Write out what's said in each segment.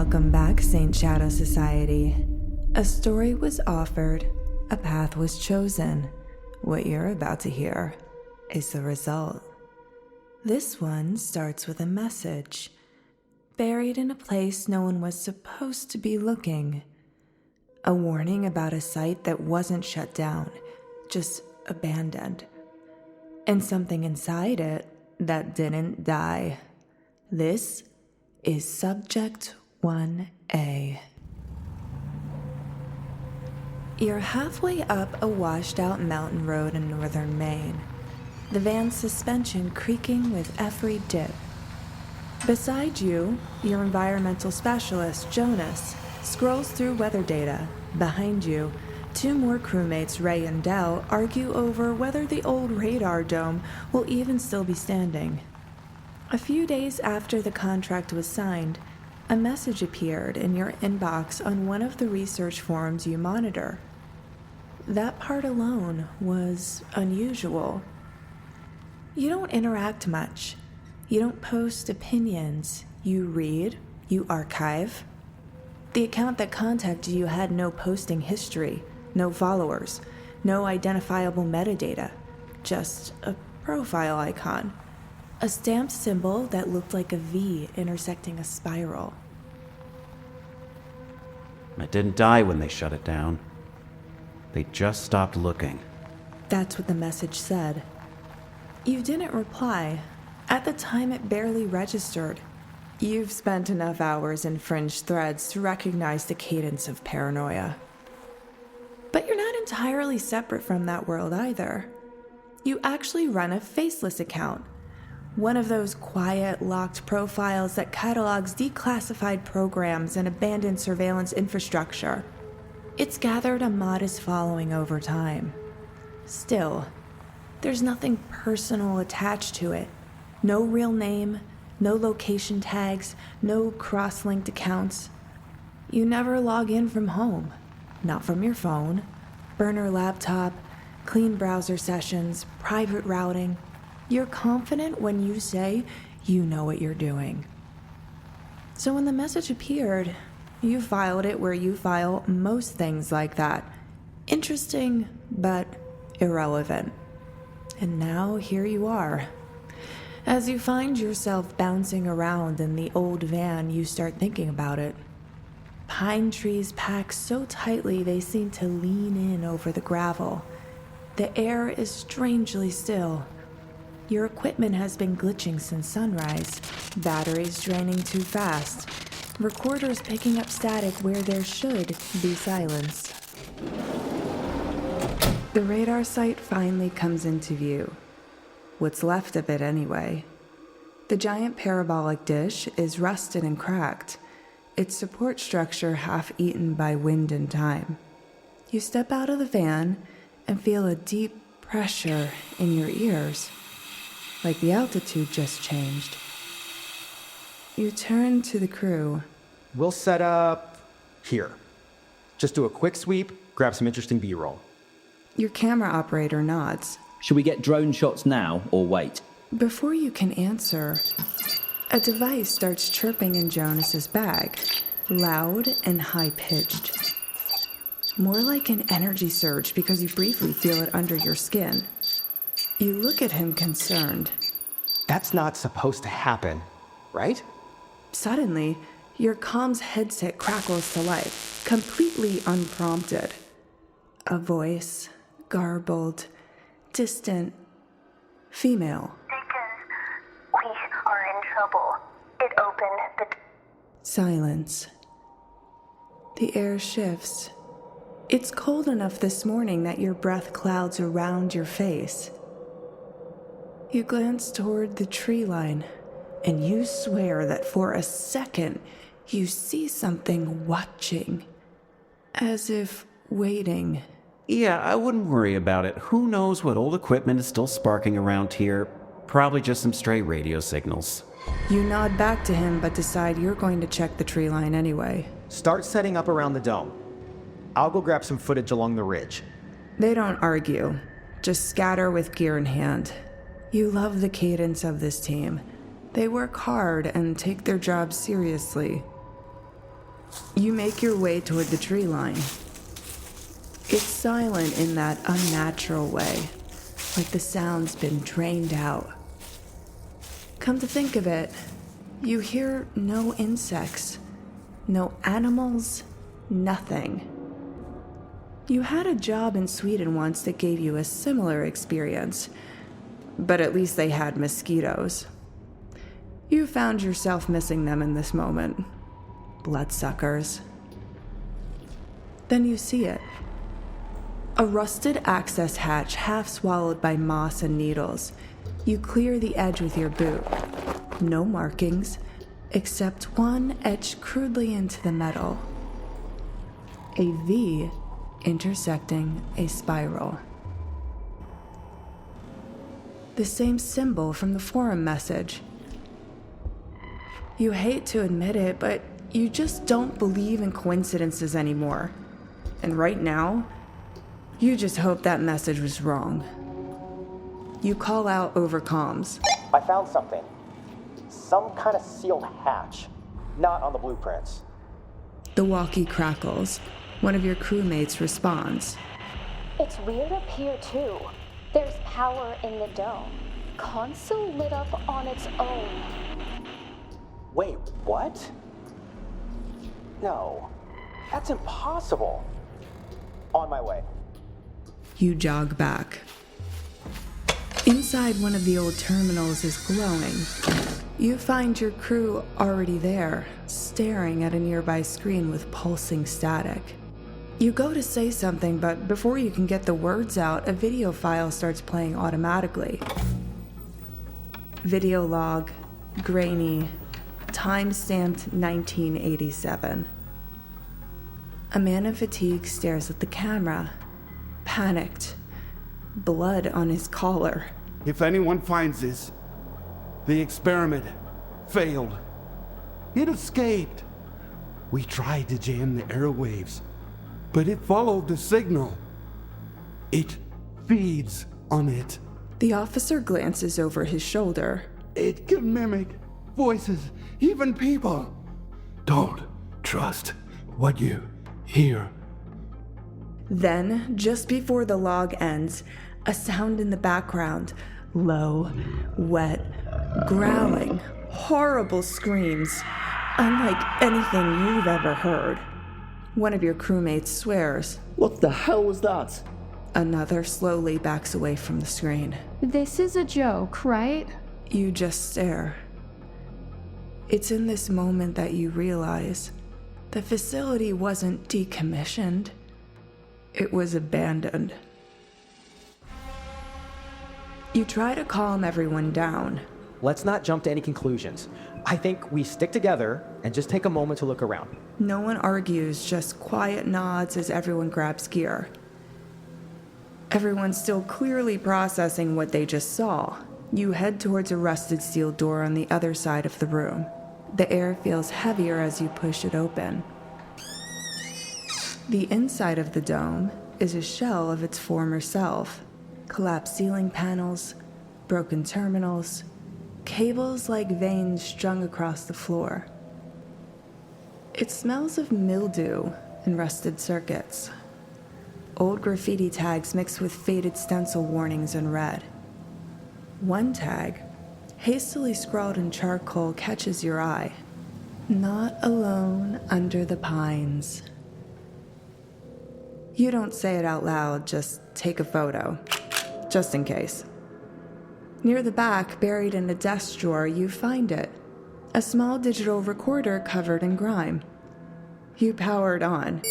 Welcome back, Saint Shadow Society. A story was offered, a path was chosen. What you're about to hear is the result. This one starts with a message, buried in a place no one was supposed to be looking. A warning about a site that wasn't shut down, just abandoned. And something inside it that didn't die. This is Subject 1A. You're halfway up a washed-out mountain road in northern Maine, the van's suspension creaking with every dip. Beside you, your environmental specialist, Jonas, scrolls through weather data. Behind you, two more crewmates, Ray and Dell, argue over whether the old radar dome will even still be standing. A few days after the contract was signed, a message appeared in your inbox on one of the research forums you monitor. That part alone was unusual. You don't interact much. You don't post opinions. You read, you archive. The account that contacted you had no posting history, no followers, no identifiable metadata, just a profile icon. A stamped symbol that looked like a V intersecting a spiral. It didn't die when they shut it down. They just stopped looking. That's what the message said. You didn't reply. At the time, it barely registered. You've spent enough hours in fringe threads to recognize the cadence of paranoia. But you're not entirely separate from that world either. You actually run a faceless account. One of those quiet, locked profiles that catalogs declassified programs and abandoned surveillance infrastructure. It's gathered a modest following over time. Still, there's nothing personal attached to it. No real name, no location tags, no cross-linked accounts. You never log in from home, not from your phone, burner laptop, clean browser sessions, private routing. You're confident when you say you know what you're doing. So when the message appeared, you filed it where you file most things like that. Interesting, but irrelevant. And now here you are. As you find yourself bouncing around in the old van, you start thinking about it. Pine trees packed so tightly they seem to lean in over the gravel. The air is strangely still. Your equipment has been glitching since sunrise. Batteries draining too fast. Recorders picking up static where there should be silence. The radar site finally comes into view. What's left of it anyway. The giant parabolic dish is rusted and cracked, its support structure half-eaten by wind and time. You step out of the van and feel a deep pressure in your ears, like the altitude just changed. You turn to the crew. We'll set up here. Just do a quick sweep, grab some interesting B-roll. Your camera operator nods. Should we get drone shots now or wait? Before you can answer, a device starts chirping in Jonas's bag, loud and high-pitched. More like an energy surge because you briefly feel it under your skin. You look at him concerned. That's not supposed to happen, right? Suddenly, your comms headset crackles to life, completely unprompted. A voice, garbled, distant, female. Deacon, we are in trouble. It opened the... Silence. The air shifts. It's cold enough this morning that your breath clouds around your face. You glance toward the tree line, and you swear that for a second you see something watching, as if waiting. Yeah, I wouldn't worry about it. Who knows what old equipment is still sparking around here? Probably just some stray radio signals. You nod back to him, but decide you're going to check the tree line anyway. Start setting up around the dome. I'll go grab some footage along the ridge. They don't argue, just scatter with gear in hand. You love the cadence of this team. They work hard and take their jobs seriously. You make your way toward the tree line. It's silent in that unnatural way, like the sound's been drained out. Come to think of it, you hear no insects, no animals, nothing. You had a job in Sweden once that gave you a similar experience, but at least they had mosquitoes. You found yourself missing them in this moment. Bloodsuckers. Then you see it. A rusted access hatch half swallowed by moss and needles. You clear the edge with your boot. No markings, except one etched crudely into the metal. A V intersecting a spiral. The same symbol from the forum message. You hate to admit it, but you just don't believe in coincidences anymore. And right now, you just hope that message was wrong. You call out over comms. I found something. Some kind of sealed hatch. Not on the blueprints. The walkie crackles. One of your crewmates responds. It's weird up here, too. There's power in the dome. Console lit up on its own. Wait, what? No, that's impossible. On my way. You jog back. Inside one of the old terminals is glowing. You find your crew already there, staring at a nearby screen with pulsing static. You go to say something, but before you can get the words out, a video file starts playing automatically. Video log, grainy, time-stamped 1987. A man in fatigue stares at the camera, panicked, blood on his collar. If anyone finds this, the experiment failed. It escaped. We tried to jam the airwaves, but it followed the signal. It feeds on it. The officer glances over his shoulder. It can mimic voices, even people. Don't trust what you hear. Then, just before the log ends, a sound in the background. Low, wet, growling, horrible screams, unlike anything you've ever heard. One of your crewmates swears. What the hell was that? Another slowly backs away from the screen. This is a joke, right? You just stare. It's in this moment that you realize the facility wasn't decommissioned. It was abandoned. You try to calm everyone down. Let's not jump to any conclusions. I think we stick together and just take a moment to look around. No one argues, just quiet nods as everyone grabs gear. Everyone's still clearly processing what they just saw. You head towards a rusted steel door on the other side of the room. The air feels heavier as you push it open. The inside of the dome is a shell of its former self. Collapsed ceiling panels, broken terminals, cables like veins strung across the floor. It smells of mildew and rusted circuits. Old graffiti tags mixed with faded stencil warnings in red. One tag, hastily scrawled in charcoal, catches your eye. Not alone under the pines. You don't say it out loud, just take a photo, just in case. Near the back, buried in a desk drawer, you find it. A small digital recorder covered in grime. You power it on.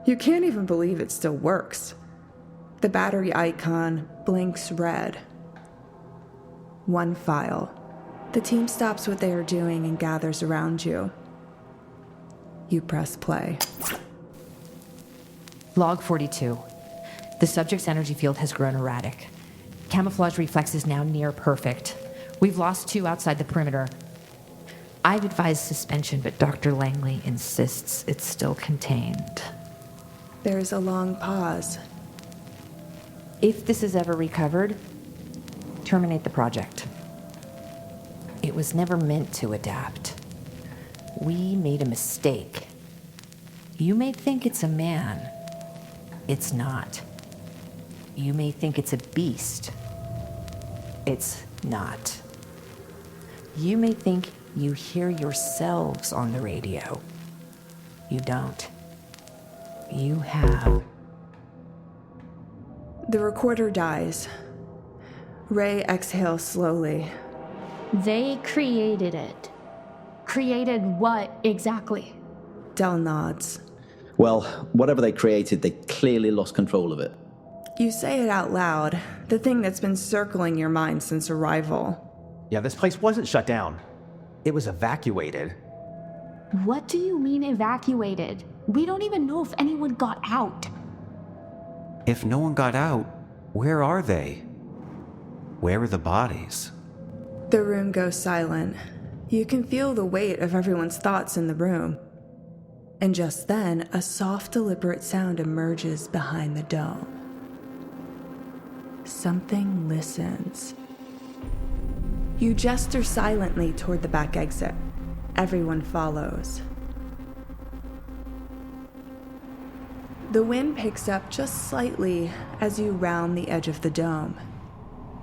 You can't even believe it still works. The battery icon blinks red. One file. The team stops what they are doing and gathers around you. You press play. Log 42. The subject's energy field has grown erratic. Camouflage reflex is now near perfect. We've lost 2 outside the perimeter. I've advised suspension, but Dr. Langley insists it's still contained. There's a long pause. If this is ever recovered, terminate the project. It was never meant to adapt. We made a mistake. You may think it's a man. It's not. You may think it's a beast. It's not. You may think you hear yourselves on the radio. You don't. You have. The recorder dies. Ray exhales slowly. They created it. Created what exactly? Del nods. Well, whatever they created, they clearly lost control of it. You say it out loud, the thing that's been circling your mind since arrival. Yeah, this place wasn't shut down. It was evacuated. What do you mean evacuated? We don't even know if anyone got out. If no one got out, where are they? Where are the bodies? The room goes silent. You can feel the weight of everyone's thoughts in the room. And just then, a soft, deliberate sound emerges behind the dome. Something listens. You gesture silently toward the back exit. Everyone follows. The wind picks up just slightly as you round the edge of the dome.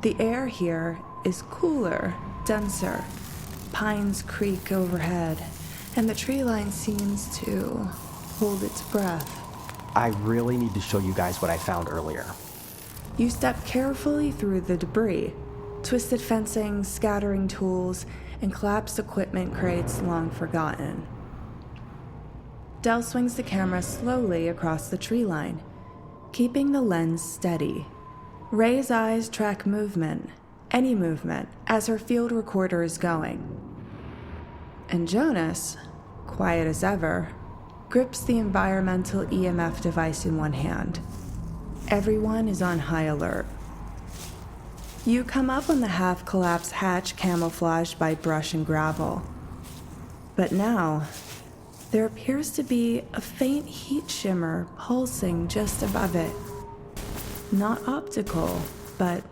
The air here is cooler, denser. Pines creak overhead, and the tree line seems to hold its breath. I really need to show you guys what I found earlier. You step carefully through the debris, twisted fencing, scattering tools, and collapsed equipment crates long forgotten. Del swings the camera slowly across the tree line, keeping the lens steady. Ray's eyes track movement, any movement, as her field recorder is going. And Jonas, quiet as ever, grips the environmental EMF device in one hand. Everyone is on high alert. You come up on the half-collapsed hatch camouflaged by brush and gravel. But now, there appears to be a faint heat shimmer pulsing just above it. Not optical, but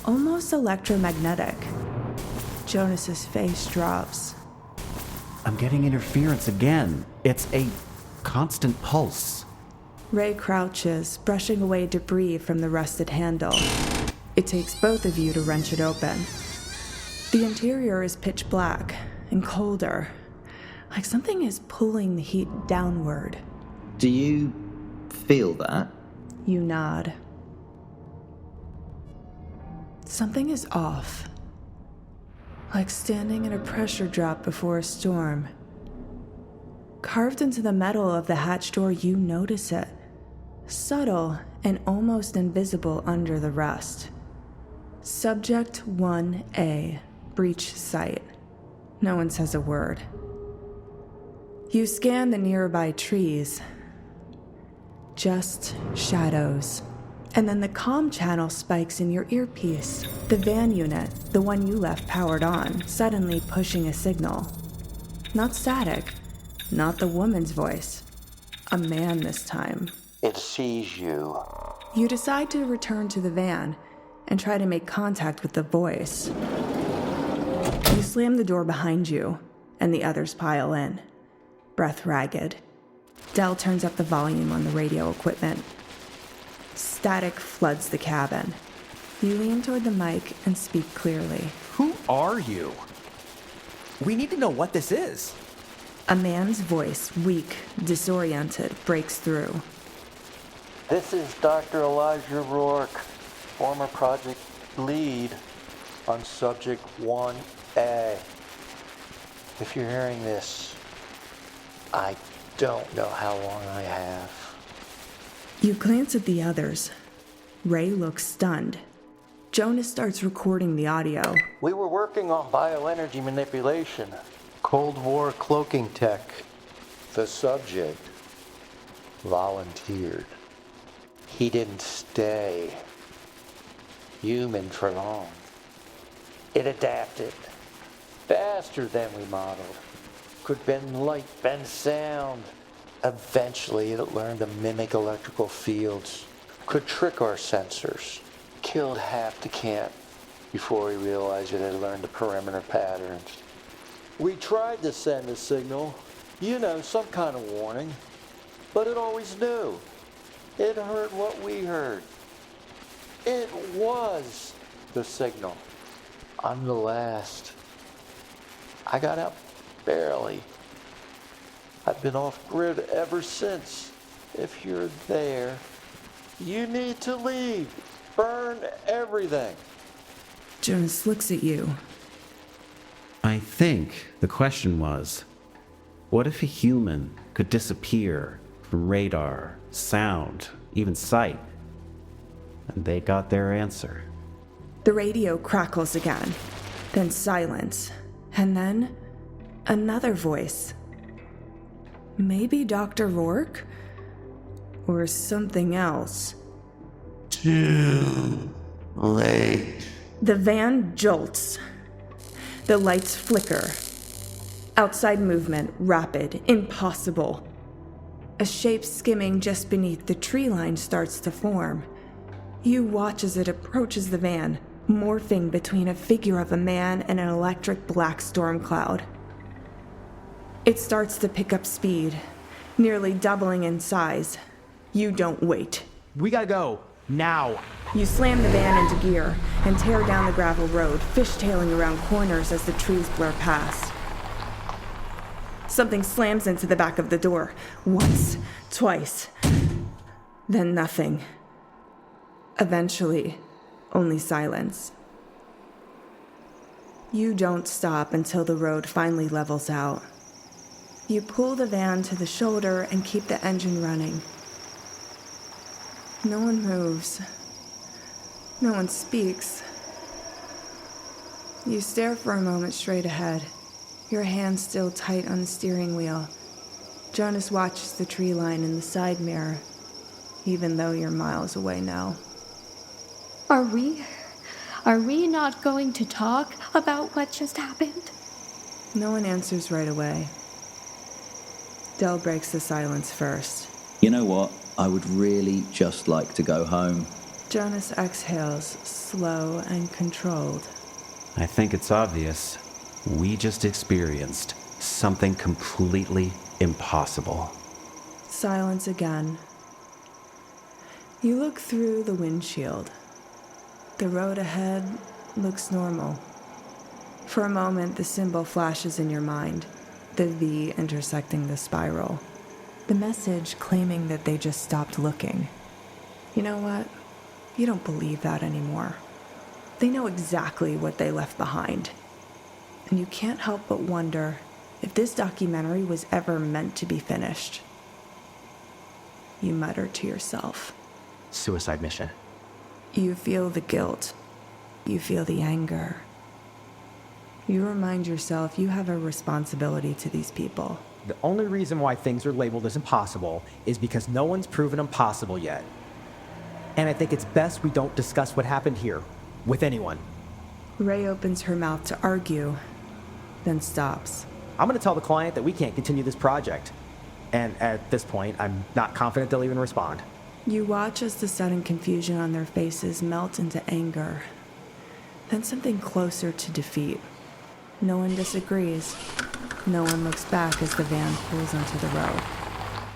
almost electromagnetic. Jonas's face drops. I'm getting interference again. It's a constant pulse. Ray crouches, brushing away debris from the rusted handle. It takes both of you to wrench it open. The interior is pitch black and colder, like something is pulling the heat downward. Do you feel that? You nod. Something is off. Like standing in a pressure drop before a storm. Carved into the metal of the hatch door, you notice it. Subtle and almost invisible under the rust. Subject 1A, breach site. No one says a word. You scan the nearby trees. Just shadows. And then the comm channel spikes in your earpiece. The van unit, the one you left powered on, suddenly pushing a signal. Not static, not the woman's voice. A man this time. It sees you. You decide to return to the van and try to make contact with the voice. You slam the door behind you, and the others pile in, breath ragged. Del turns up the volume on the radio equipment. Static floods the cabin. You lean toward the mic and speak clearly. Who are you? We need to know what this is. A man's voice, weak, disoriented, breaks through. This is Dr. Elijah Rourke, former project lead on Subject 1A. If you're hearing this, I don't know how long I have. You glance at the others. Ray looks stunned. Jonas starts recording the audio. We were working on bioenergy manipulation, Cold War cloaking tech. The subject volunteered. He didn't stay human for long. It adapted faster than we modeled. Could bend light, bend sound. Eventually, it learned to mimic electrical fields. Could trick our sensors. Killed half the camp before we realized it had learned the perimeter patterns. We tried to send a signal, some kind of warning. but it always knew. It heard what we heard. It was the signal. I'm the last. I got out barely. I've been off grid ever since. If you're there, you need to leave. Burn everything. Jonas looks at you. I think the question was, what if a human could disappear from radar, sound, even sight? And they got their answer. The radio crackles again, then silence, and then another voice. Maybe Dr. Rourke? Or something else. Too late. The van jolts. The lights flicker. Outside movement, rapid, impossible. A shape skimming just beneath the tree line starts to form. You watch as it approaches the van, morphing between a figure of a man and an electric black storm cloud. It starts to pick up speed, nearly doubling in size. You don't wait. We gotta go. Now. You slam the van into gear and tear down the gravel road, fishtailing around corners as the trees blur past. Something slams into the back of the door. Once, twice, then nothing. Eventually, only silence. You don't stop until the road finally levels out. You pull the van to the shoulder and keep the engine running. No one moves. No one speaks. You stare for a moment straight ahead, your hands still tight on the steering wheel. Jonas watches the tree line in the side mirror, even though you're miles away now. Are we not going to talk about what just happened? No one answers right away. Del breaks the silence first. You know what? I would really just like to go home. Jonas exhales, slow and controlled. I think it's obvious. We just experienced something completely impossible. Silence again. You look through the windshield. The road ahead looks normal. For a moment, the symbol flashes in your mind, the V intersecting the spiral. The message claiming that they just stopped looking. You know what? You don't believe that anymore. They know exactly what they left behind. And you can't help but wonder if this documentary was ever meant to be finished. You mutter to yourself. Suicide mission. You feel the guilt. You feel the anger. You remind yourself you have a responsibility to these people. The only reason why things are labeled as impossible is because no one's proven them possible yet. And I think it's best we don't discuss what happened here with anyone. Ray opens her mouth to argue, then stops. I'm going to tell the client that we can't continue this project. And at this point, I'm not confident they'll even respond. You watch as the sudden confusion on their faces melt into anger, then something closer to defeat. No one disagrees. No one looks back as the van pulls onto the road.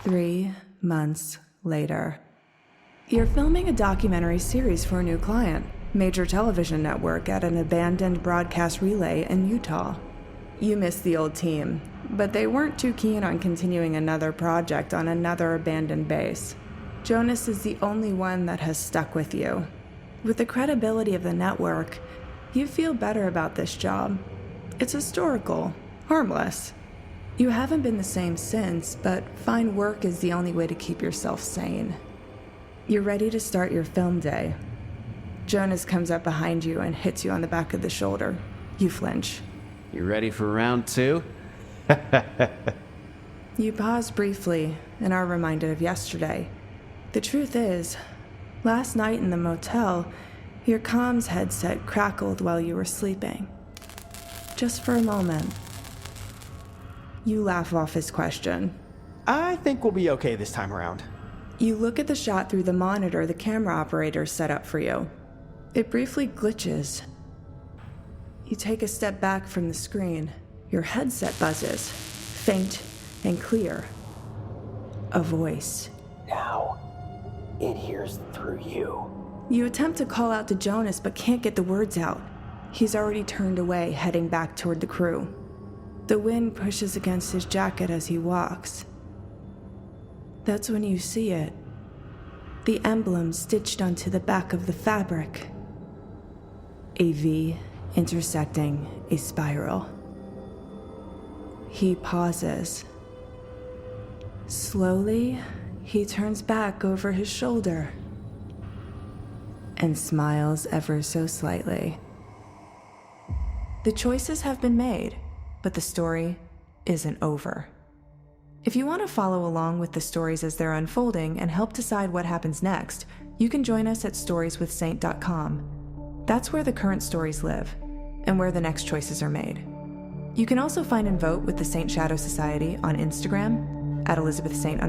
3 months later. You're filming a documentary series for a new client, major television network at an abandoned broadcast relay in Utah. You miss the old team, but they weren't too keen on continuing another project on another abandoned base. Jonas is the only one that has stuck with you. With the credibility of the network, you feel better about this job. It's historical, harmless. You haven't been the same since, but fine work is the only way to keep yourself sane. You're ready to start your film day. Jonas comes up behind you and hits you on the back of the shoulder. You flinch. You ready for round 2? You pause briefly and are reminded of yesterday. The truth is, last night in the motel, your comms headset crackled while you were sleeping. Just for a moment. You laugh off his question. I think we'll be okay this time around. You look at the shot through the monitor the camera operator set up for you. It briefly glitches. You take a step back from the screen. Your headset buzzes, faint and clear. a voice. Now, it hears through you. You attempt to call out to Jonas, but can't get the words out. He's already turned away, heading back toward the crew. The wind pushes against his jacket as he walks. That's when you see it. The emblem stitched onto the back of the fabric. A V intersecting a spiral. He pauses. Slowly, he turns back over his shoulder and smiles ever so slightly. The choices have been made, but the story isn't over. If you want to follow along with the stories as they're unfolding and help decide what happens next, you can join us at storieswithsaint.com. That's where the current stories live, and where the next choices are made. You can also find and vote with the Saint Shadow Society on Instagram at ElizabethSaint_,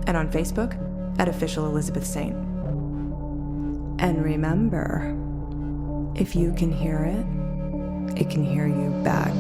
and on Facebook at Official Elizabeth Saint. And remember, if you can hear it, it can hear you back.